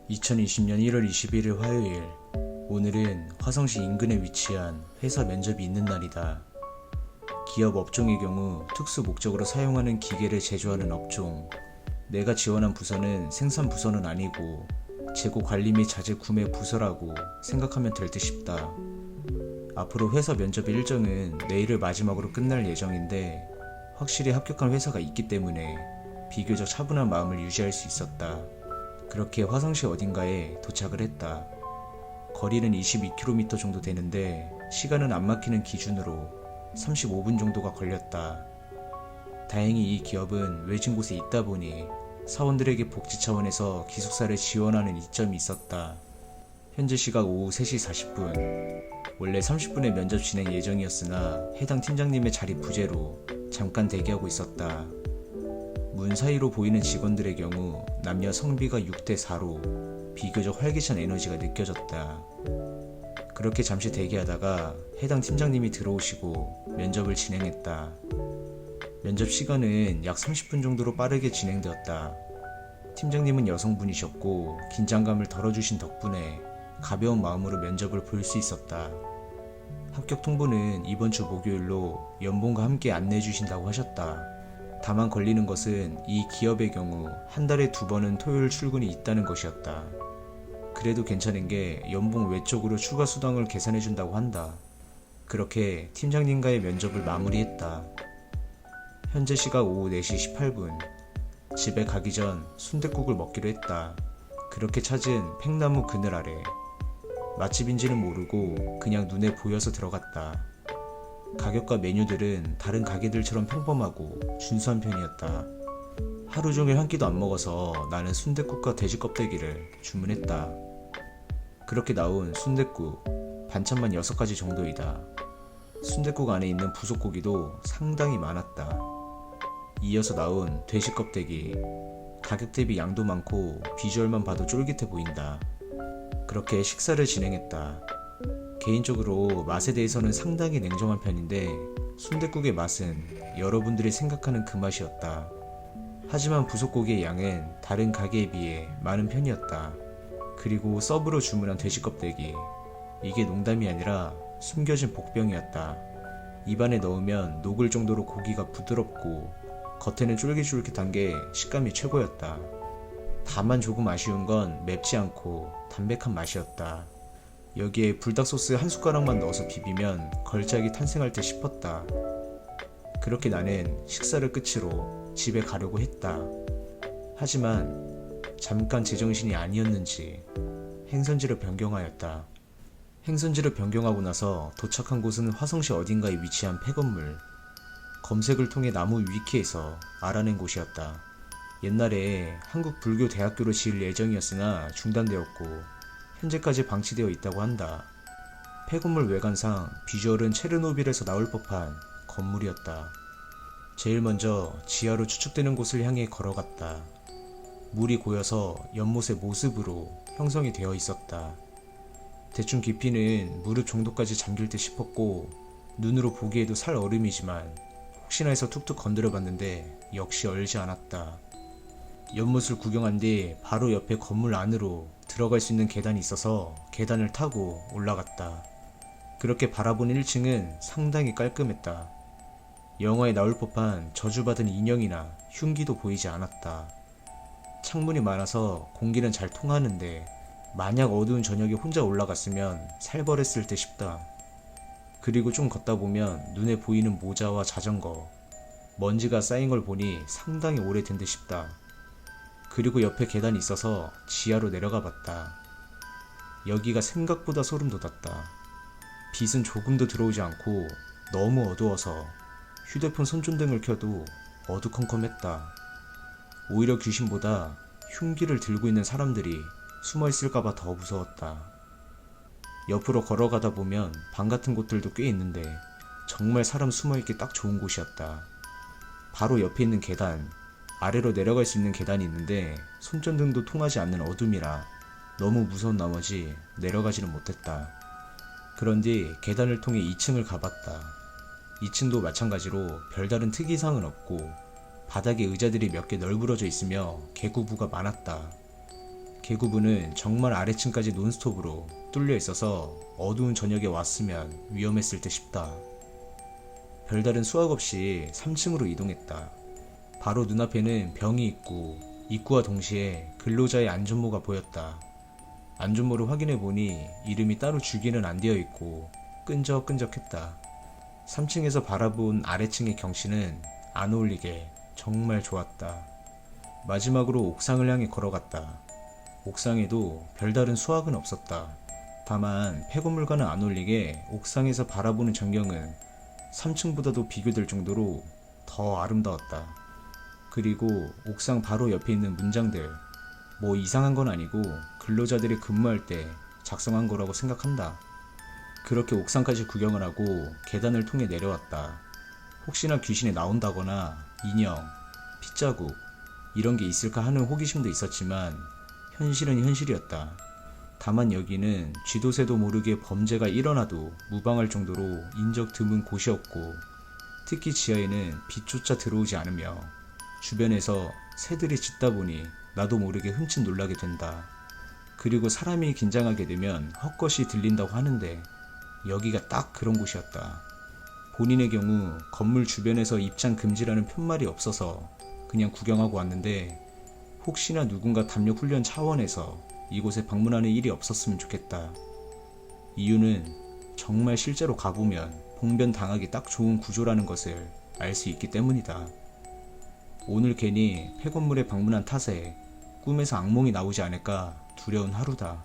2020년 1월 21일 화요일. 오늘은 화성시 인근에 위치한 회사 면접이 있는 날이다. 기업 업종의 경우 특수 목적으로 사용하는 기계를 제조하는 업종. 내가 지원한 부서는 생산 부서는 아니고 재고 관리 및 자재 구매 부서라고 생각하면 될 듯 싶다. 앞으로 회사 면접 일정은 내일을 마지막으로 끝날 예정인데 확실히 합격한 회사가 있기 때문에 비교적 차분한 마음을 유지할 수 있었다. 그렇게 화성시 어딘가에 도착을 했다. 거리는 22km 정도 되는데 시간은 안 막히는 기준으로 35분 정도가 걸렸다. 다행히 이 기업은 외진 곳에 있다 보니 사원들에게 복지 차원에서 기숙사를 지원하는 이점이 있었다. 현재 시각 오후 3시 40분. 원래 30분의 면접 진행 예정이었으나 해당 팀장님의 자리 부재로 잠깐 대기하고 있었다. 문 사이로 보이는 직원들의 경우 남녀 성비가 6대4로 비교적 활기찬 에너지가 느껴졌다. 그렇게 잠시 대기하다가 해당 팀장님이 들어오시고 면접을 진행했다. 면접 시간은 약 30분 정도로 빠르게 진행되었다. 팀장님은 여성분이셨고 긴장감을 덜어주신 덕분에 가벼운 마음으로 면접을 볼 수 있었다. 합격 통보는 이번 주 목요일로 연봉과 함께 안내해 주신다고 하셨다. 다만 걸리는 것은 이 기업의 경우 한 달에 2번은 토요일 출근이 있다는 것이었다. 그래도 괜찮은 게 연봉 외적으로 추가 수당을 계산해 준다고 한다. 그렇게 팀장님과의 면접을 마무리했다. 현재 시각 오후 4시 18분. 집에 가기 전 순댓국을 먹기로 했다. 그렇게 찾은 팽나무 그늘 아래. 맛집인지는 모르고 그냥 눈에 보여서 들어갔다. 가격과 메뉴들은 다른 가게들처럼 평범하고 준수한 편이었다. 하루 종일 한 끼도 안 먹어서 나는 순댓국과 돼지 껍데기를 주문했다. 그렇게 나온 순댓국, 반찬만 6가지 정도이다. 순댓국 안에 있는 부속고기도 상당히 많았다. 이어서 나온 돼지 껍데기, 가격 대비 양도 많고 비주얼만 봐도 쫄깃해 보인다. 그렇게 식사를 진행했다. 개인적으로 맛에 대해서는 상당히 냉정한 편인데 순댓국의 맛은 여러분들이 생각하는 그 맛이었다. 하지만 부속고기의 양은 다른 가게에 비해 많은 편이었다. 그리고 서브로 주문한 돼지 껍데기, 이게 농담이 아니라 숨겨진 복병이었다. 입안에 넣으면 녹을 정도로 고기가 부드럽고 겉에는 쫄깃쫄깃한 게 식감이 최고였다. 다만 조금 아쉬운 건 맵지 않고 담백한 맛이었다. 여기에 불닭 소스 한 숟가락만 넣어서 비비면 걸작이 탄생할 듯 싶었다. 그렇게 나는 식사를 끝으로 집에 가려고 했다. 하지만 잠깐 제정신이 아니었는지 행선지를 변경하였다. 행선지를 변경하고 나서 도착한 곳은 화성시 어딘가에 위치한 폐건물. 검색을 통해 나무 위키에서 알아낸 곳이었다. 옛날에 한국불교대학교로 지을 예정이었으나 중단되었고 현재까지 방치되어 있다고 한다. 폐건물 외관상 비주얼은 체르노빌에서 나올 법한 건물이었다. 제일 먼저 지하로 추측되는 곳을 향해 걸어갔다. 물이 고여서 연못의 모습으로 형성이 되어 있었다. 대충 깊이는 무릎 정도까지 잠길 듯 싶었고 눈으로 보기에도 살 얼음이지만 혹시나 해서 툭툭 건드려 봤는데 역시 얼지 않았다. 연못을 구경한 뒤 바로 옆에 건물 안으로 들어갈 수 있는 계단이 있어서 계단을 타고 올라갔다. 그렇게 바라본 1층은 상당히 깔끔했다. 영화에 나올 법한 저주받은 인형이나 흉기도 보이지 않았다. 창문이 많아서 공기는 잘 통하는데 만약 어두운 저녁에 혼자 올라갔으면 살벌했을 듯 싶다. 그리고 좀 걷다 보면 눈에 보이는 모자와 자전거, 먼지가 쌓인 걸 보니 상당히 오래된 듯 싶다. 그리고 옆에 계단이 있어서 지하로 내려가 봤다. 여기가 생각보다 소름 돋았다. 빛은 조금도 들어오지 않고 너무 어두워서 휴대폰 손전등을 켜도 어두컴컴했다. 오히려 귀신보다 흉기를 들고 있는 사람들이 숨어 있을까봐 더 무서웠다. 옆으로 걸어가다 보면 방 같은 곳들도 꽤 있는데 정말 사람 숨어있기 딱 좋은 곳이었다. 바로 옆에 있는 계단, 아래로 내려갈 수 있는 계단이 있는데 손전등도 통하지 않는 어둠이라 너무 무서운 나머지 내려가지는 못했다. 그런 뒤 계단을 통해 2층을 가봤다. 2층도 마찬가지로 별다른 특이사항은 없고 바닥에 의자들이 몇 개 널브러져 있으며 개구부가 많았다. 계구부는 정말 아래층까지 논스톱으로 뚫려 있어서 어두운 저녁에 왔으면 위험했을 듯 싶다. 별다른 수확 없이 3층으로 이동했다. 바로 눈앞에는 병이 있고 입구와 동시에 근로자의 안전모가 보였다. 안전모를 확인해보니 이름이 따로 줄기는 안 되어 있고 끈적끈적했다. 3층에서 바라본 아래층의 경치는 안 어울리게 정말 좋았다. 마지막으로 옥상을 향해 걸어갔다. 옥상에도 별다른 수확은 없었다. 다만 폐건물과는 안 어울리게 옥상에서 바라보는 전경은 3층보다도 비교될 정도로 더 아름다웠다. 그리고 옥상 바로 옆에 있는 문장들, 뭐 이상한 건 아니고 근로자들이 근무할 때 작성한 거라고 생각한다. 그렇게 옥상까지 구경을 하고 계단을 통해 내려왔다. 혹시나 귀신이 나온다거나 인형, 핏자국 이런 게 있을까 하는 호기심도 있었지만 현실은 현실이었다. 다만 여기는 쥐도 새도 모르게 범죄가 일어나도 무방할 정도로 인적 드문 곳이었고 특히 지하에는 빛조차 들어오지 않으며 주변에서 새들이 짖다 보니 나도 모르게 흠칫 놀라게 된다. 그리고 사람이 긴장하게 되면 헛것이 들린다고 하는데 여기가 딱 그런 곳이었다. 본인의 경우 건물 주변에서 입장 금지라는 편말이 없어서 그냥 구경하고 왔는데 혹시나 누군가 담력 훈련 차원에서 이곳에 방문하는 일이 없었으면 좋겠다. 이유는 정말 실제로 가보면 봉변 당하기 딱 좋은 구조라는 것을 알 수 있기 때문이다. 오늘 괜히 폐건물에 방문한 탓에 꿈에서 악몽이 나오지 않을까 두려운 하루다.